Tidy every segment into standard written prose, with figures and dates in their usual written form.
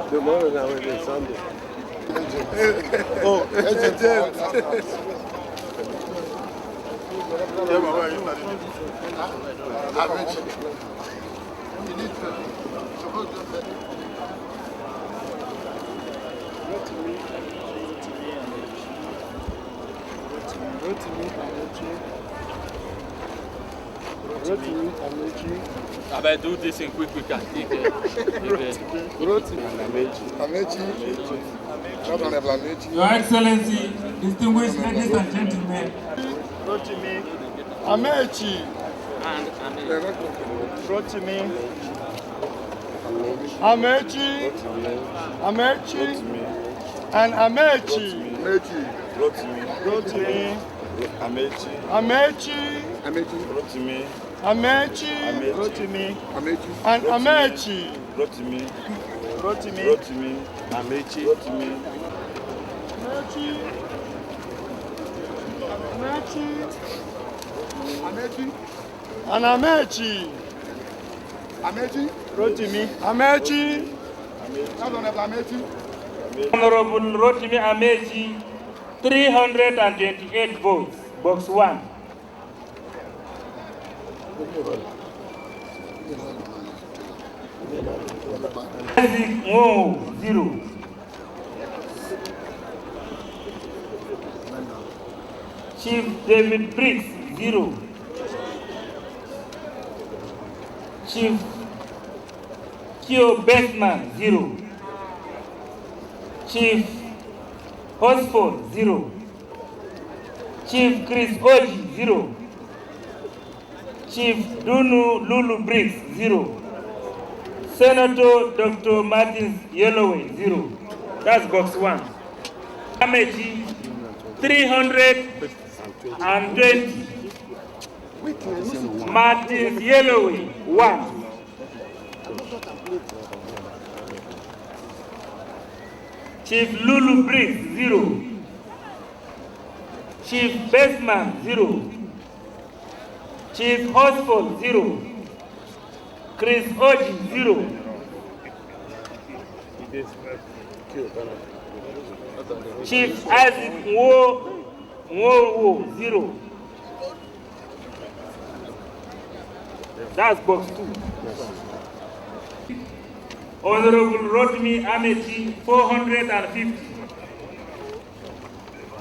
Tomorrow now is Sunday. Oh, Emergence. Amaechi. You need to suppose Rotimi, Amaechi. I better do this in quick. Rotimi and Amaechi. Amaechi. Your Excellency, distinguished ladies and gentlemen. Rotimi. Amaechi. And Rotimi. Amaechi. Amaechi. And Amaechi. Rotimi. Amaechi. Amaechi. Rotimi. Amaechi. Rotimi. And Amaechi. Rotimi. Amaechi. And Amaechi. Rotimi. Amaechi. Honorable Rotimi Amaechi, 328 votes, box 1. Isaac Mo, 0. Chief David Briggs, 0. Chief Kio Bestman, 0. Chief Hosford, 0. Chief Chris Oji, 0. Chief Dunu Lulu Briggs, 0. Senator Dr. Martin Yelloway, 0. That's box 1. Amaechi, 320. Martin Yelloway, 1. Chief Lulu Briggs, 0. Chief Bestman, 0. Chief Hosford, 0. Chris Oji, 0. Chief Isaac Wo, 0. That's box 2. Honorable Rotimi Amaechi, 450.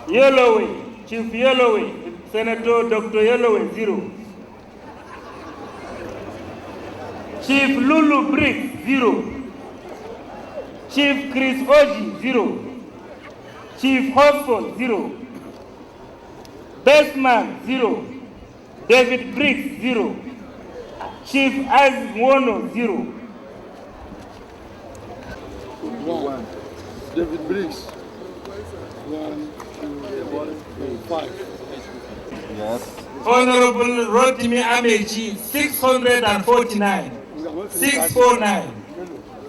Yelloway, Chief Yelloway, Senator Dr. Yelloway, 0. Chief Lulu Briggs, 0. Chief Chris Oji, 0. Chief Hosford, 0. Bestman, 0. David Briggs, 0. Chief Isaac Wono, 0. 1. David Briggs. 1, 2, 5. Yes. Honorable Rotimi Amaechi, 649. 649.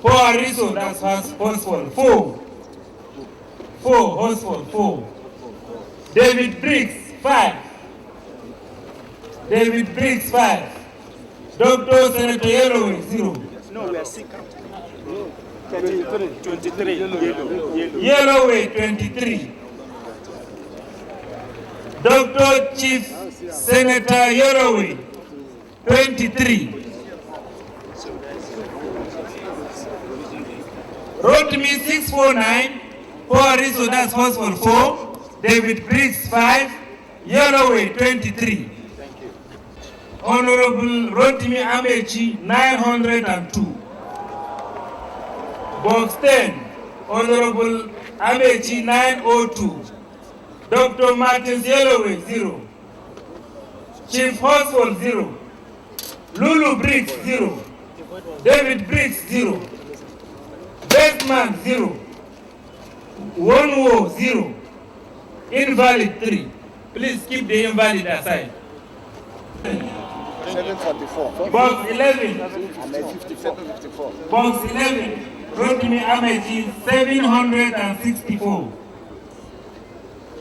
4 Ariso, that's Hosford, 4. 4 Hosford, 4. David Briggs, 5. David Briggs, 5. Dr. Senator Yelloway, 0. No, we are sick. 23. Yelloway, 23. Dr. Chief Senator Yelloway, 23. Rotimi, 649. 4 Ariso, that's Hosford, 4. David Briggs, 5. Yelloway, 23. Honorable Rotimi Amaechi, 902. Box 10, Honorable Amaechi, 902. Dr. Martin Yelloway, 0. Chief Hosford, 0. Lulu Briggs, 0. David Briggs, 0. Bestman, 0. Wonwo, 0. Invalid, 3. Please keep the invalid aside. 744. Box 11. 754. Box 11. Rotimi Amaechi, 764.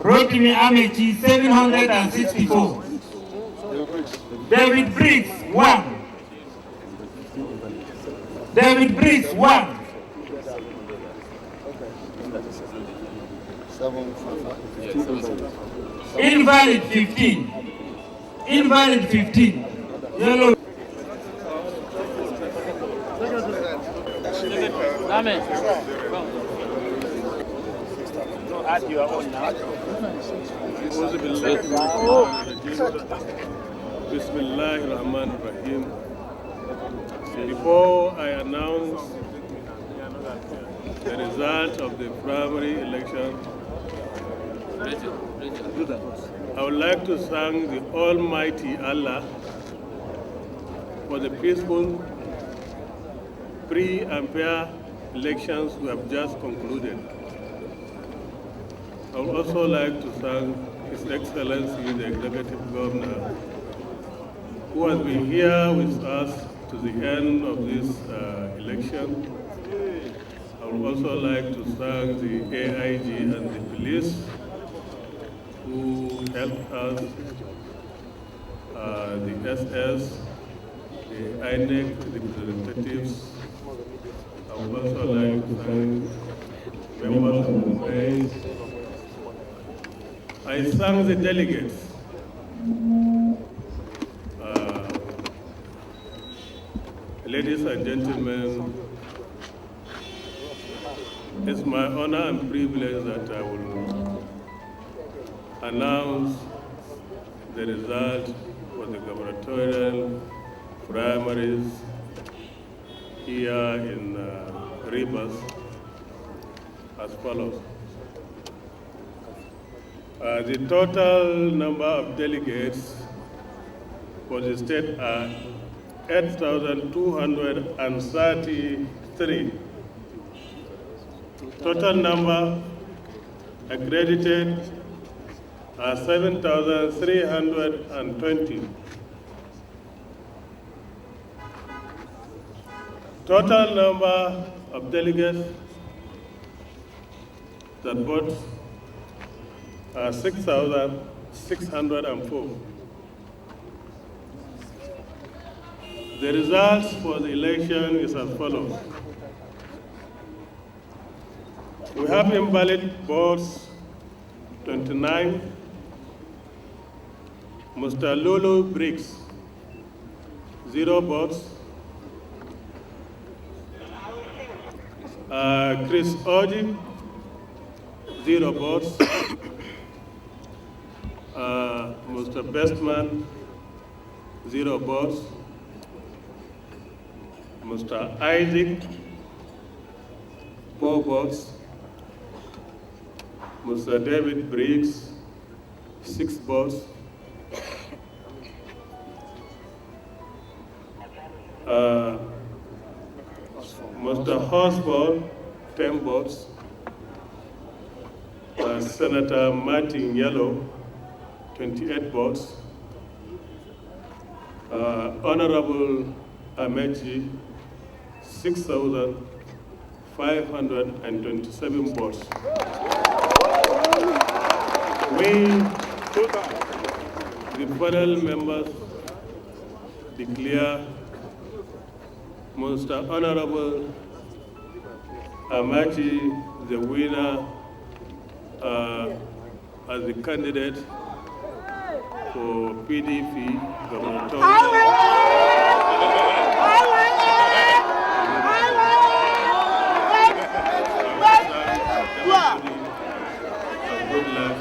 Rotimi Amaechi 764. David Briggs 1. David Briggs 1. Invalid 15. Invalid 15. Yellow. Amen. Add your own now. Bismillahirrahmanirrahim. Before I announce the result of the primary election, I would like to thank the Almighty Allah for the peaceful, free and fair elections we have just concluded. I would also like to thank His Excellency, the Executive Governor, who has been here with us to the end of this election. I would also like to thank the AIG and the police who helped us, the SS, the INEC, the representatives. I would also like to thank members of the press. I thank the delegates. Ladies and gentlemen, it's my honor and privilege that I will announce the result for the gubernatorial primaries here in Rivers as follows. The total number of delegates for the state are 8,233. Total number accredited are 7,320. Total number of delegates that vote are 6,604. The results for the election is as follows. We have invalid votes 29. Mr. Lulu Briggs, 0 votes. Chris Oji, 0 votes. Mr. Bestman, 0 votes. Mr. Isaac, 4 votes. Mr. David Briggs, 6 votes. Mr. Horsford, 10 votes. Senator Martin Yellow, 28 votes. Honorable Amaechi, 6,527 votes. We, the panel members, declare Most Honorable Amaechi the winner as the candidate for PDP gubernatorial. Good luck.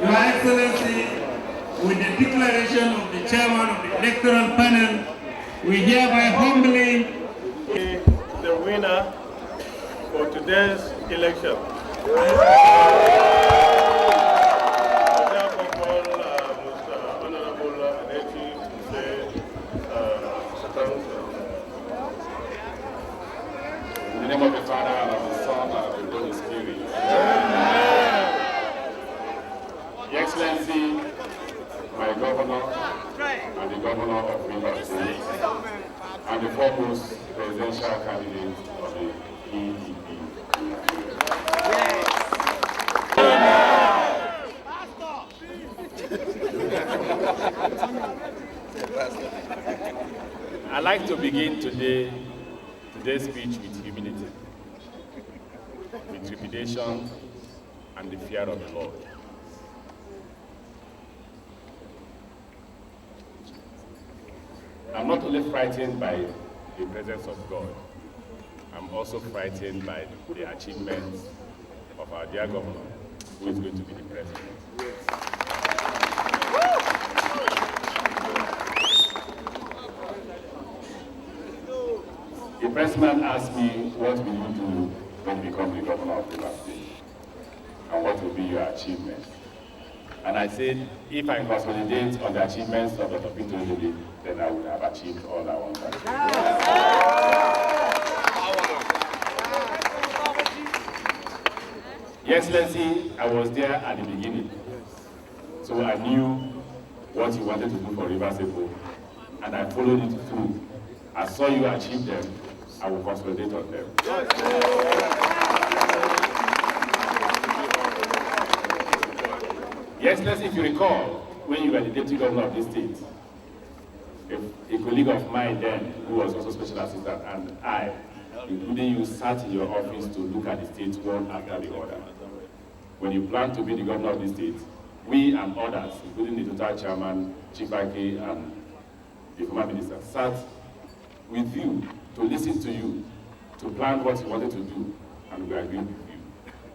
Your Excellency, with the declaration of the chairman of the electoral panel, we hereby humbly the winner for today's election. In the name of the Father, and of the Son, and of the Holy Spirit. Amen. foremost presidential candidate of the PDP. I'd like to begin today's speech with humility, with trepidation, and the fear of the Lord. I'm not only frightened by the presence of God, I'm also frightened by the achievements of our dear governor, who is going to be the president. The pressman asked me, what will you do when you become the governor of the state? And what will be your achievements? And I said, if I consolidate on the achievements of Dr. Peter Obi, then I would have achieved all I want to achieve. Yes, Excellency, I was there at the beginning. So I knew what you wanted to do for Rivers State, and I followed it through. I saw you achieve them, I will consolidate on them. Yes, if you recall, when you were the deputy governor of this state, a colleague of mine then, who was also special assistant, and I, including you, sat in your office to look at the state one after the other. When you planned to be the governor of the state, we and others, including the total chairman, Chief Ake, and the former minister, sat with you to listen to you, to plan what you wanted to do, and we agreed with you.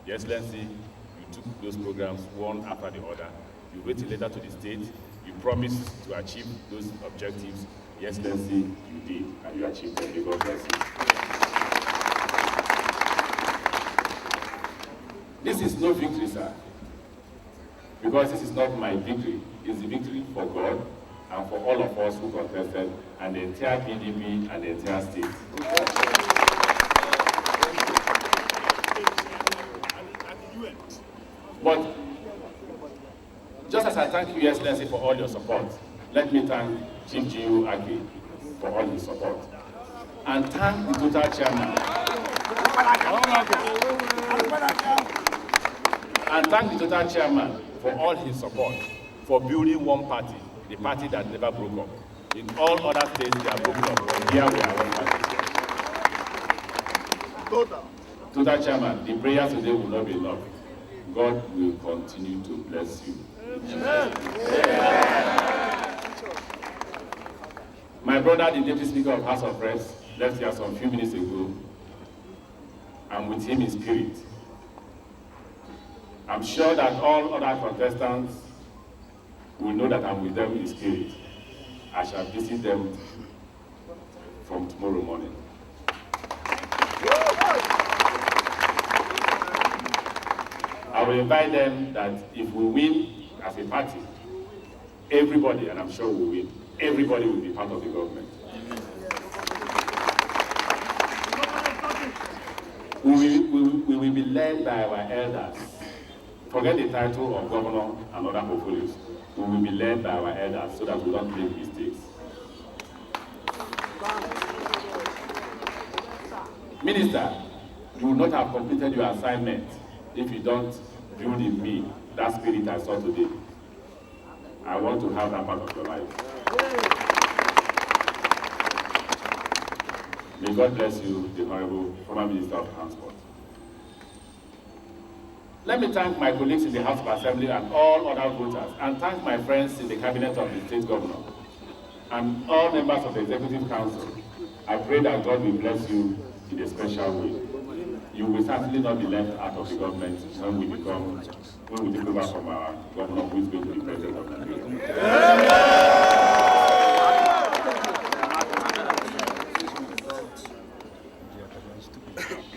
Your Excellency, you took those programs one after the other. You wrote a letter to the state, you promised to achieve those objectives. Your Excellency, you did, and you achieved them. God bless you. This is no victory, sir, because this is not my victory. It's the victory for God and for all of us who contested, and the entire PDP and the entire state. But just as I thank you, Your Excellency, for all your support, let me thank Chief G.U. Ake for all his support, and thank the total chairman, for all his support for building one party, the party that never broke up. In all other states, they are broken up, and here we are one party. Total chairman, the prayers today will not be enough. God will continue to bless you. Amen. My brother, the Deputy Speaker of House of Reps, left here some few minutes ago. I'm with him in spirit. I'm sure that all other contestants will know that I'm with them in spirit. I shall visit them from tomorrow morning. I will invite them that if we win as a party, everybody, and I'm sure we'll win, everybody will be part of the government. We will be led by our elders. Forget the title of governor and other portfolios. We will be led by our elders so that we don't make mistakes. Minister, you will not have completed your assignment if you don't build in me that spirit I saw today. I want to have that part of your life. May God bless you, the Honorable former Minister of Transport. Let me thank my colleagues in the House of Assembly and all other voters, and thank my friends in the Cabinet of the State Governor, and all members of the Executive Council. I pray that God will bless you in a special way. You will certainly not be left out of the government when we take over from our governor, who is going to be president of Nigeria.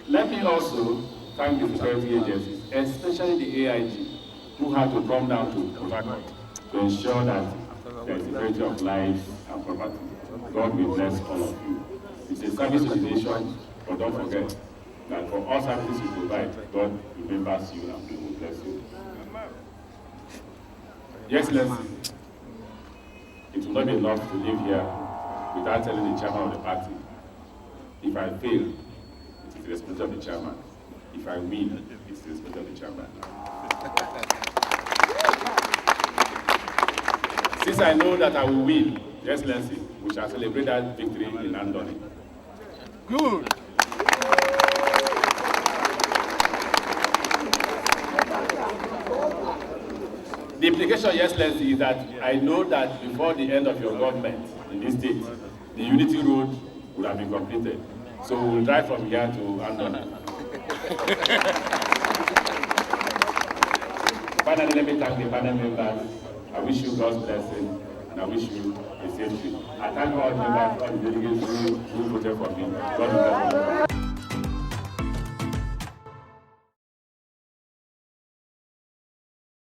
Let me also thank the security agencies, especially the AIG, who had to come down to Port Harcourt to ensure that there is security of lives and property. God will bless all of you. It's a service to the nation, but don't forget that for all services you provide, God remembers you and will bless you. Your Excellency, it will not be enough to live here without telling the chairman of the party If I fail, it is the responsibility of the chairman. If I win, it is the responsibility of the chairman. Since I know that I will win, Your Excellency, we shall celebrate that victory in Andoni. Good. The implication, Your Excellency, is that I know that before the end of your government in this state, the Unity Road would have been completed. So we'll drive from here to Andoni. Finally, let me thank the panel members. I wish you God's blessing, and I wish you a safe trip. I thank all members, all the delegates who voted for me. God bless you.